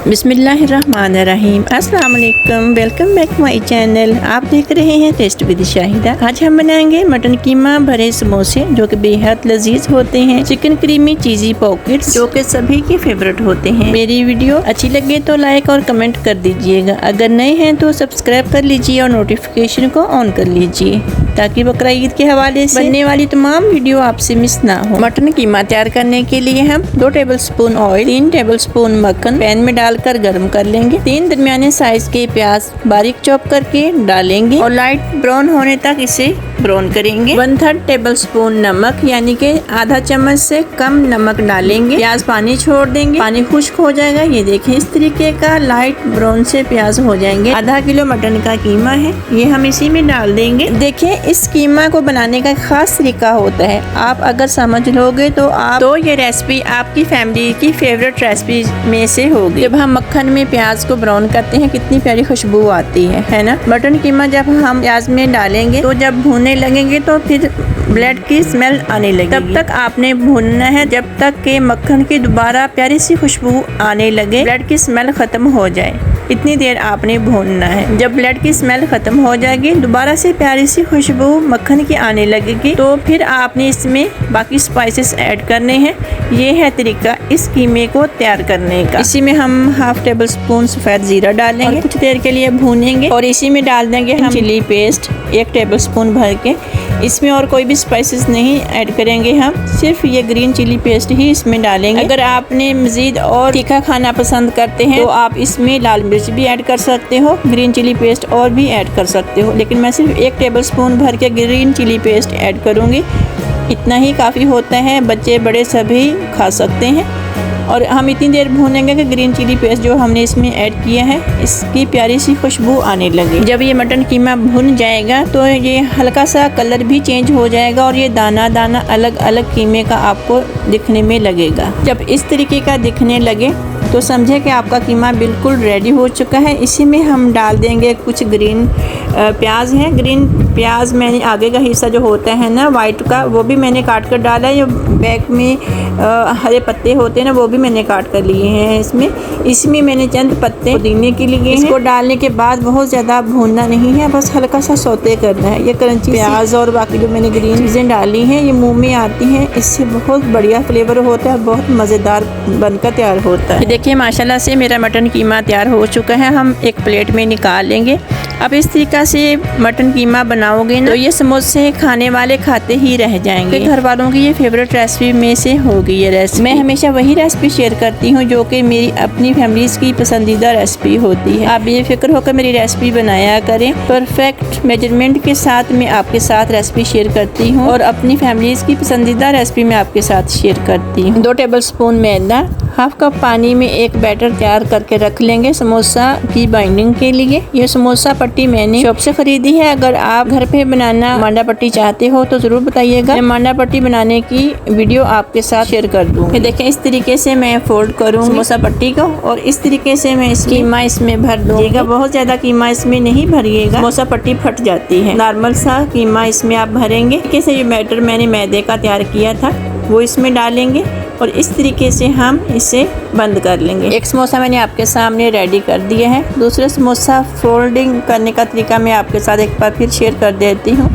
बिस्मिल्लाहिर्रहमानिर्रहीम। अस्सलाम वालेकुम, वेलकम बैक माई चैनल। आप देख रहे हैं टेस्ट विद शाहिदा। आज हम बनाएंगे मटन कीमा भरे समोसे जो कि बेहद लजीज होते हैं। चिकन क्रीमी चीजी पॉकेट्स जो कि सभी के फेवरेट होते हैं। मेरी वीडियो अच्छी लगे तो लाइक और कमेंट कर दीजिएगा। अगर नए हैं तो सब्सक्राइब कर लीजिए और नोटिफिकेशन को ऑन कर लीजिए ताकि बकरा ईद के हवाले से बनने वाली तमाम वीडियो आपसे मिस ना हो। मटन कीमा तैयार करने के लिए हम 2 टेबलस्पून ऑयल, 3 टेबलस्पून मक्खन पैन में डालकर गर्म कर लेंगे। 3 दरमियाने साइज के प्याज बारीक चॉप करके डालेंगे और लाइट ब्राउन होने तक इसे ब्राउन करेंगे। 1/3 टेबलस्पून नमक यानी कि आधा चम्मच से कम नमक डालेंगे। प्याज पानी छोड़ देंगे, पानी खुश्क हो जाएगा। ये देखें इस तरीके का लाइट ब्राउन से प्याज हो जाएंगे। आधा किलो मटन का कीमा है, ये हम इसी में डाल देंगे। देखें इस कीमा को बनाने का खास तरीका होता है, आप अगर समझ लोगे तो ये रेसिपी आपकी फैमिली की फेवरेट रेसिपी में से होगी। जब हम मक्खन में प्याज को ब्राउन करते हैं कितनी प्यारी खुशबू आती है ना। मटन कीमा जब हम प्याज में डालेंगे तो जब भूनने लगेंगे तो फिर ब्लड की स्मेल आने लगेगी। तब तक आपने भूनना है जब तक कि मक्खन की दोबारा प्यारी सी खुशबू आने लगे, ब्लड की स्मेल खत्म हो जाए। इतनी देर आपने भूनना है। जब ब्लड की स्मेल खत्म हो जाएगी, दोबारा से प्यारी सी खुशबू मक्खन की आने लगेगी, तो फिर आपने इसमें बाकी स्पाइसेस ऐड करने हैं। ये है तरीका इस कीमे को तैयार करने का। इसी में हम 1/2 टेबलस्पून सफ़ेद जीरा डालेंगे और कुछ देर के लिए भूनेंगे और इसी में डाल देंगे हम चिली पेस्ट 1 टेबलस्पून भर के। इसमें और कोई भी स्पाइसेस नहीं ऐड करेंगे, हम सिर्फ ये ग्रीन चिली पेस्ट ही इसमें डालेंगे। अगर आपने मज़ीद और तीखा खाना पसंद करते हैं तो आप इसमें लाल मिर्च भी ऐड कर सकते हो, ग्रीन चिली पेस्ट और भी ऐड कर सकते हो, लेकिन मैं सिर्फ 1 टेबलस्पून भर के ग्रीन चिली पेस्ट ऐड करूँगी। इतना ही काफ़ी होता है, बच्चे बड़े सभी खा सकते हैं। और हम इतनी देर भूनेंगे कि ग्रीन चिली पेस्ट जो हमने इसमें ऐड किया है इसकी प्यारी सी खुशबू आने लगे। जब ये मटन कीमा भुन जाएगा तो ये हल्का सा कलर भी चेंज हो जाएगा और ये दाना दाना अलग अलग कीमे का आपको दिखने में लगेगा। जब इस तरीके का दिखने लगे तो समझे कि आपका कीमा बिल्कुल रेडी हो चुका है। इसी में हम डाल देंगे कुछ ग्रीन प्याज है। ग्रीन प्याज मैंने आगे का हिस्सा जो होता है ना वाइट का, वो भी मैंने काट कर डाला है। जो बैक में हरे पत्ते होते हैं ना, वो भी मैंने काट कर लिए हैं इसमें मैंने चंद पत्ते पुदीने के लिए इसको डालने के बाद बहुत ज़्यादा भूनना नहीं है, बस हल्का सा सौते करना है। ये क्रंची प्याज और बाकी जो मैंने ग्रीन चीज़ें डाली हैं ये मुँह में आती हैं, इससे बहुत बढ़िया फ्लेवर होता है, बहुत मज़ेदार बनकर तैयार होता है। देखिए माशाल्लाह से मेरा मटन कीमा तैयार हो चुका है। हम एक प्लेट में निकाल लेंगे। अब इस तरीक़ा से मटन कीमा बनाओगे ना तो ये समोसे खाने वाले खाते ही रह जाएंगे। घर वालों की ये फेवरेट रेसिपी में से होगी ये रेसिपी। मैं हमेशा वही रेसिपी शेयर करती हूँ जो कि मेरी अपनी फैमिलीज़ की पसंदीदा रेसिपी होती है। आप बेफिक्र होकर मेरी रेसिपी बनाया करें। परफेक्ट मेजरमेंट के साथ मैं आपके साथ रेसिपी शेयर करती हूँ और अपनी फैमिलीज़ की पसंदीदा रेसिपी मैं आपके साथ शेयर करती हूँ। 2 टेबलस्पून मैदा, 1/2 कप पानी में एक बैटर तैयार करके रख लेंगे समोसा की बाइंडिंग के लिए। ये समोसा पट्टी मैंने शॉप से खरीदी है। अगर आप घर पे बनाना मांडा पट्टी चाहते हो तो ज़रूर बताइएगा, मैं मांडा पट्टी बनाने की वीडियो आपके साथ शेयर कर दूँगी। देखें इस तरीके से मैं फोल्ड करूँगी समोसा पट्टी को और इस तरीके से मैं कीमा इसमें भर दूँगा। बहुत ज़्यादा कीमा इसमें नहीं भरिएगा, समोसा पट्टी फट जाती है। नॉर्मल सा कीमा इसमें आप भरेंगे। कैसे ये बैटर मैंने मैदे का तैयार किया था वो इसमें डालेंगे और इस तरीके से हम इसे बंद कर लेंगे। एक समोसा मैंने आपके सामने रेडी कर दिया है। दूसरा समोसा फोल्डिंग करने का तरीका मैं आपके साथ एक बार फिर शेयर कर देती हूँ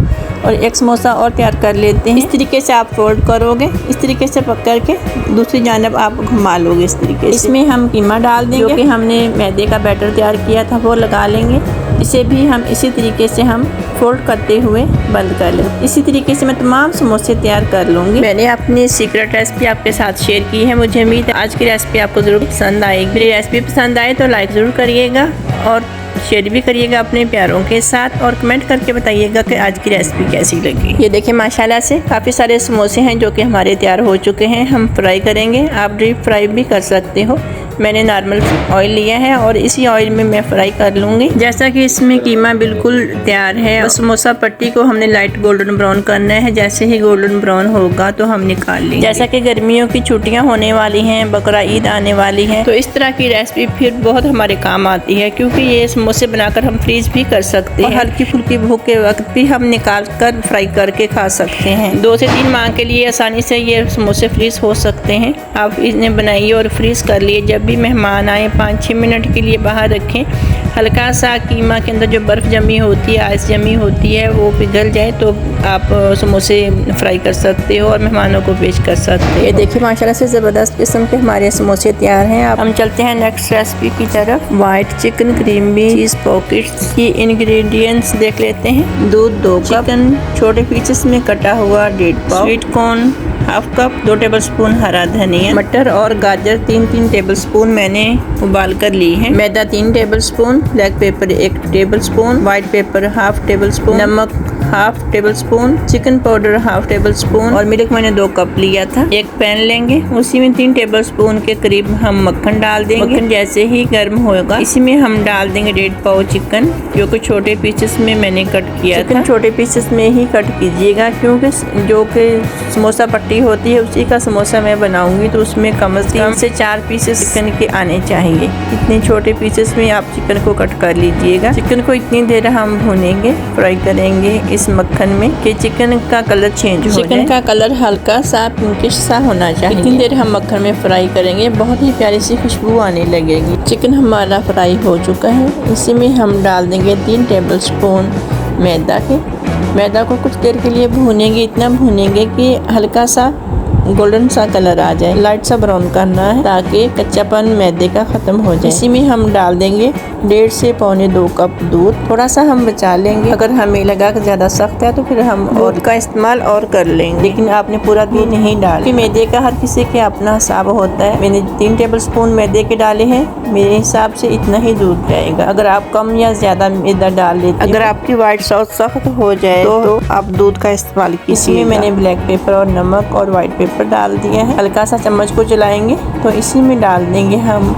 और एक समोसा और तैयार कर लेते हैं। इस तरीके से आप फोल्ड करोगे, इस तरीके से पकड़ के दूसरी जानब आप घुमा लोगे इस तरीके से। इसमें हम कीमा डाल देंगे जो कि हमने मैदे का बैटर तैयार किया था वो लगा लेंगे। इसे भी हम इसी तरीके से हम फोल्ड करते हुए बंद कर लें। इसी तरीके से मैं तमाम समोसे तैयार कर लूँगी। मैंने अपनी सीक्रेट रेसिपी आपके साथ शेयर की है। मुझे उम्मीद है आज की रेसिपी आपको ज़रूर पसंद आएगी। मेरी रेसिपी पसंद आए तो लाइक ज़रूर करिएगा और शेयर भी करिएगा अपने प्यारों के साथ और कमेंट करके बताइएगा कि आज की रेसिपी कैसी लगी। ये देखिए माशाल्लाह से काफ़ी सारे समोसे हैं जो कि हमारे तैयार हो चुके हैं। हम फ्राई करेंगे, आप डीप फ्राई भी कर सकते हो। मैंने नॉर्मल ऑयल लिया है और इसी ऑयल में मैं फ्राई कर लूँगी। जैसा कि इसमें कीमा बिल्कुल तैयार है और समोसा पट्टी को हमने लाइट गोल्डन ब्राउन करना है। जैसे ही गोल्डन ब्राउन होगा तो हम निकाल लेंगे। जैसा कि गर्मियों की छुट्टियां होने वाली हैं, बकरा ईद आने वाली है, तो इस तरह की रेसिपी फिर बहुत हमारे काम आती है, क्योंकि ये समोसे बनाकर हम फ्रीज भी कर सकते हैं और हल्की फुल्की भूख के वक्त भी हम निकाल कर फ्राई करके खा सकते हैं। 2 से 3 माह के लिए आसानी से ये समोसे फ्रीज हो सकते हैं। आप इन्हें बनाइए और फ्रीज कर लिए, जब जब भी मेहमान आए 5-6 मिनट के लिए बाहर रखें। हल्का सा कीमा के अंदर जो बर्फ़ जमी होती है, आइस जमी होती है, वो पिघल जाए तो आप समोसे फ्राई कर सकते हो और मेहमानों को पेश कर सकते हो। ये देखिए माशाल्लाह से ज़बरदस्त किस्म के हमारे समोसे तैयार हैं। अब हम चलते हैं नेक्स्ट रेसिपी की तरफ। वाइट चिकन क्रीमी चीज़ पॉकेट्स की इंग्रेडिएंट्स देख लेते हैं। दूध 2 कप, चिकन छोटे पीसेस में कटा हुआ 1.5 पाव, sweet corn half cup, 2 tablespoon हरा धनिया, मटर और गाजर 3-3 टेबलस्पून मैंने उबाल कर ली है, मैदा 3 tablespoon, black pepper 1 tablespoon, white pepper half tablespoon, नमक half tablespoon, chicken powder half tablespoon और मिल्क मैंने 2 कप लिया था। एक पैन लेंगे, उसी में 3 टेबलस्पून के करीब हम मक्खन डाल देंगे। मक्खन जैसे ही गर्म होगा इसी में हम डाल देंगे 1.5 पाव चिकन, जो कि छोटे पीसेस में मैंने कट किया था। छोटे पीसेस में ही कट कीजिएगा, क्योंकि जो कि समोसा पट्टी होती है उसी का समोसा मैं बनाऊंगी, तो उसमें कम से कम 4 पीसेस चिकन के आने चाहिए। इतने छोटे पीसेस में आप चिकन को कट कर लीजिएगा। चिकन को इतनी देर हम भूनेंगे, फ्राई करेंगे इस मक्खन में कि चिकन का कलर चेंज हो जाए। चिकन का कलर हल्का सा पिंकिश सा होना चाहिए। इतनी देर हम मक्खन में फ्राई करेंगे, बहुत ही प्यारी सी खुशबू आने लगेगी। चिकन हमारा फ्राई हो चुका है, इसी में हम डाल देंगे 3 टेबलस्पून मैदा को कुछ देर के लिए भूनेंगे। इतना भूनेंगे कि हल्का सा गोल्डन सा कलर आ जाए, लाइट सा ब्राउन करना है ताकि कच्चापन मैदे का ख़त्म हो जाए। इसी में हम डाल देंगे 1.5 से 1.25 कप दूध। थोड़ा सा हम बचा लेंगे, अगर हमें लगा कि ज़्यादा सख्त है तो फिर हम दूध का इस्तेमाल और कर लेंगे, लेकिन आपने पूरा दूध नहीं डाला। मैदे का हर किसी के अपना हिसाब होता है। मैंने 3 टेबलस्पून मैदे के डाले हैं, मेरे हिसाब से इतना ही दूध जाएगा। अगर आप कम या ज़्यादा मैदा डाल लेते, अगर आपकी व्हाइट सॉस सख्त हो जाए तो आप दूध का इस्तेमाल कीजिए। इसमें मैंने ब्लैक पेपर और नमक और व्हाइट पेपर डाल दिया है। हल्का सा चम्मच को चलाएंगे तो इसी में डाल देंगे हम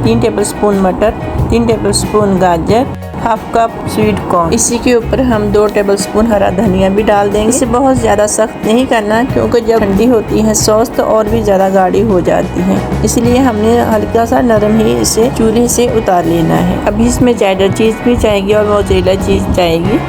3 टेबलस्पून मटर, 3 टेबलस्पून गाजर, हाफ कप स्वीट कॉर्न। इसी के ऊपर हम 2 टेबलस्पून हरा धनिया भी डाल देंगे। इसे बहुत ज़्यादा सख्त नहीं करना, क्योंकि जब ठंडी होती है सॉस तो और भी ज़्यादा गाढ़ी हो जाती है, इसलिए हमने हल्का सा नरम ही इसे चूल्हे से उतार लेना है। अभी इसमें चेडर चीज़ भी चाहिए और मोज़रेला चीज़ चाहिए।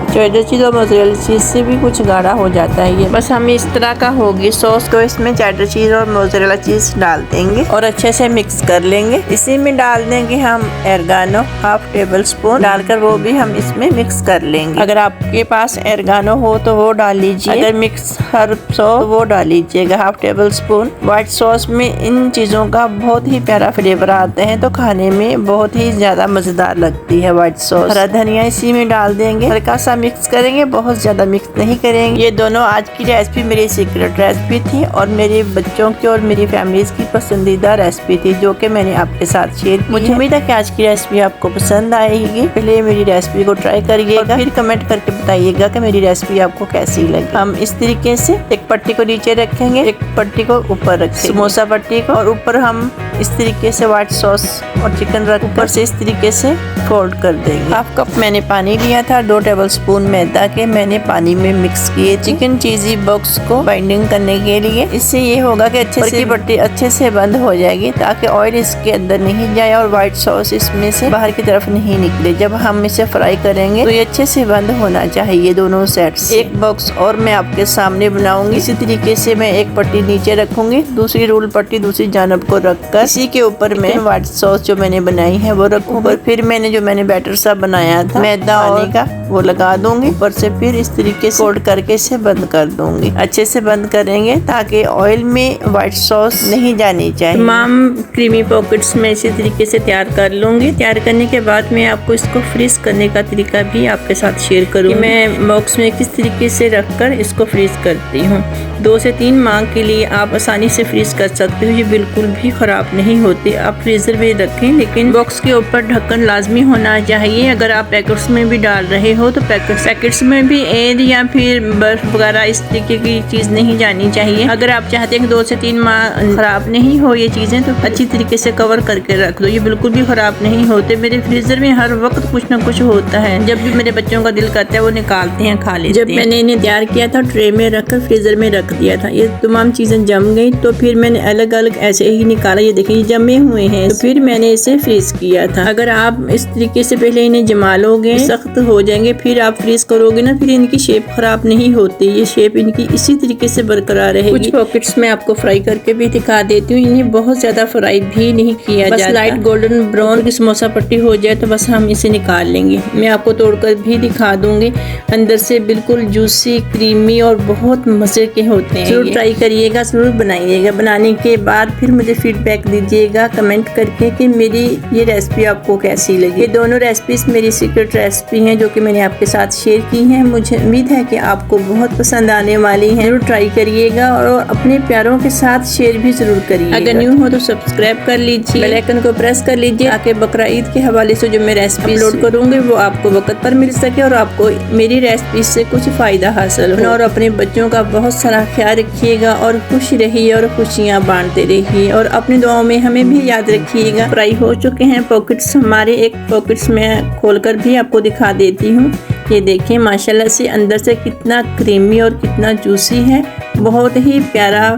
चेडर चीज़ और मोज़रेला चीज़ से भी कुछ गाढ़ा हो जाता है ये। बस हम इस तरह का होगी सॉस को इसमें चेडर चीज़ और मोज़रेला चीज़ डाल देंगे और अच्छे से मिक्स कर लेंगे। इसी में डाल देंगे हम एरगानो हाफ टेबलस्पून, डालकर वो भी हम इसमें मिक्स कर लेंगे। अगर आपके पास एरगानो हो तो वो डाल लीजिए, अगर मिक्स हर्ब हो तो वो डाल लीजिएगा हाफ टेबलस्पून। व्हाइट सॉस में इन चीज़ों का बहुत ही प्यारा फ्लेवर आता है, तो खाने में बहुत ही ज़्यादा मज़ेदार लगती है व्हाइट सॉस। हरा धनिया इसी में डाल देंगे, हल्का सा मिक्स करेंगे, बहुत ज़्यादा मिक्स नहीं करेंगे। ये दोनों आज की रेसिपी मेरी सीक्रेट रेसिपी थी और मेरे बच्चों की और मेरी फैमिलीज की पसंदीदा रेसिपी थी, जो कि मैंने आपके साथ शेयर की। मुझे उम्मीद है कि आज की रेसिपी आपको पसंद आएगी। पहले मेरी रेसिपी को ट्राई करिएगा, फिर कमेंट करके बताइएगा कि मेरी रेसिपी आपको कैसी लगी। हम इस तरीके से एक पट्टी को नीचे रखेंगे, एक पट्टी को ऊपर रखेंगे, समोसा पट्टी को, और ऊपर हम इस तरीके से व्हाइट सॉस और चिकन रख ऊपर से इस तरीके से फोल्ड कर देंगे। हाफ कप मैंने पानी लिया था, 2 टेबलस्पून मैदा के मैंने पानी में मिक्स किए चिकन चीज़ी बॉक्स को बाइंडिंग करने के लिए। इससे ये होगा कि अच्छे से पट्टी अच्छे से बंद हो जाएगी, ताकि ऑयल इसके अंदर नहीं जाए और व्हाइट सॉस इसमें से बाहर की तरफ नहीं निकले। जब हम इसे फ्राई करेंगे तो ये अच्छे से बंद होना चाहिए दोनों साइड से। एक बॉक्स और मैं आपके सामने बनाऊंगी। इसी तरीके से मैं एक पट्टी नीचे रखूंगी, दूसरी रोल पट्टी दूसरी जानब को रखकर इसी के ऊपर मैं व्हाइट सॉस जो मैंने बनाई है वो रखूंगी। फिर मैंने जो मैंने बैटर सा बनाया था मैदा और का वो लगा दूंगी ऊपर से, फिर इस तरीके से फोल्ड करके इसे बंद कर दूंगी। अच्छे से बंद करेंगे ताकि ऑयल में व्हाइट सॉस नहीं जानी चाहिए। तमाम क्रीमी पॉकेट्स में इसी तरीके से तैयार कर लूंगी। तैयार करने के बाद मैं आपको इसको फ्रीज करने का तरीका भी आपके साथ शेयर करूंगी। मैं बॉक्स में किस तरीके से रखकर इसको फ्रीज करती हूँ। 2 से 3 माह के लिए आप आसानी से फ्रीज कर सकते हो, ये बिल्कुल भी खराब नहीं होती। आप फ्रीजर में रखें, लेकिन बॉक्स के ऊपर ढक्कन लाजमी होना चाहिए। अगर आप पैकेट्स में भी डाल रहे हो तो पैकेट्स में भी एयर या फिर बर्फ वगैरह इस तरीके की चीज़ नहीं जानी चाहिए। अगर आप चाहते हैं कि 2 से 3 माह खराब नहीं हो ये चीज़ें, तो अच्छी तरीके से कवर करके रख दो, ये बिल्कुल भी खराब नहीं होते। मेरे फ्रीजर में हर वक्त कुछ ना कुछ होता है, जब भी मेरे बच्चों का दिल करता है वो निकालते हैं, खा लेते हैं। जब मैंने इन्हें तैयार किया था ट्रे में रखकर फ्रीजर में रख दिया था, ये तमाम चीज़ें जम गई, तो फिर मैंने अलग अलग ऐसे ही निकाला। ये देखिए जमे हुए हैं, तो फिर मैंने इसे फ्रीज किया था। अगर आप इस तरीके से पहले इन्हें जमा लोगे सख्त हो जाएंगे, करेंगे फिर आप फ्रीज करोगे ना, फिर इनकी शेप खराब नहीं होती, ये शेप इनकी इसी तरीके से बरकरार रहेगी। कुछ पॉकेट्स में आपको फ्राई करके भी दिखा देती हूँ, इन्हें बहुत ज्यादा फ्राई भी नहीं किया जाता, लाइट गोल्डन ब्राउन की समोसा पट्टी हो जाए तो बस हम इसे निकाल लेंगे। मैं आपको तोड़कर भी दिखा दूंगी, अंदर से बिल्कुल जूसी क्रीमी और बहुत मजे के होते हैं। जरूर ट्राई करिएगा, जरूर बनाइएगा। बनाने के बाद फिर मुझे फीडबैक दीजिएगा कमेंट करके कि मेरी ये रेसिपी आपको कैसी लगी। ये दोनों रेसिपीज मेरी सीक्रेट रेसिपी हैं जो कि मैंने आपके साथ शेयर की हैं। मुझे उम्मीद है कि आपको बहुत पसंद आने वाली हैं। जरूर ट्राई करिएगा और अपने प्यारों के साथ शेयर भी जरूर करिए। अगर न्यू हो तो सब्सक्राइब कर लीजिए, बेल आइकन को प्रेस कर लीजिए ताकि बकरा ईद के हवाले से जो मैं रेसिपी अपलोड करूँगी वो आपको वक्त पर मिल सके और आपको मेरी रेसिपी से कुछ फ़ायदा हासिल हो। और अपने बच्चों का बहुत सारा ख्याल रखिएगा और खुश रहिए और खुशियाँ बांटते रहिए और अपनी दुआओं में हमें भी याद रखिएगा। फ्राई हो चुके हैं पॉकेट्स हमारे। एक पॉकेट्स में खोलकर भी आपको दिखा देती हूँ। ये देखिए माशाल्लाह से अंदर से कितना क्रीमी और कितना जूसी है, बहुत ही प्यारा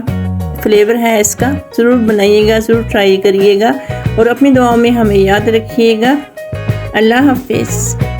फ्लेवर है इसका। ज़रूर बनाइएगा, ज़रूर ट्राई करिएगा और अपनी दुआओं में हमें याद रखिएगा। अल्लाह हाफिज़।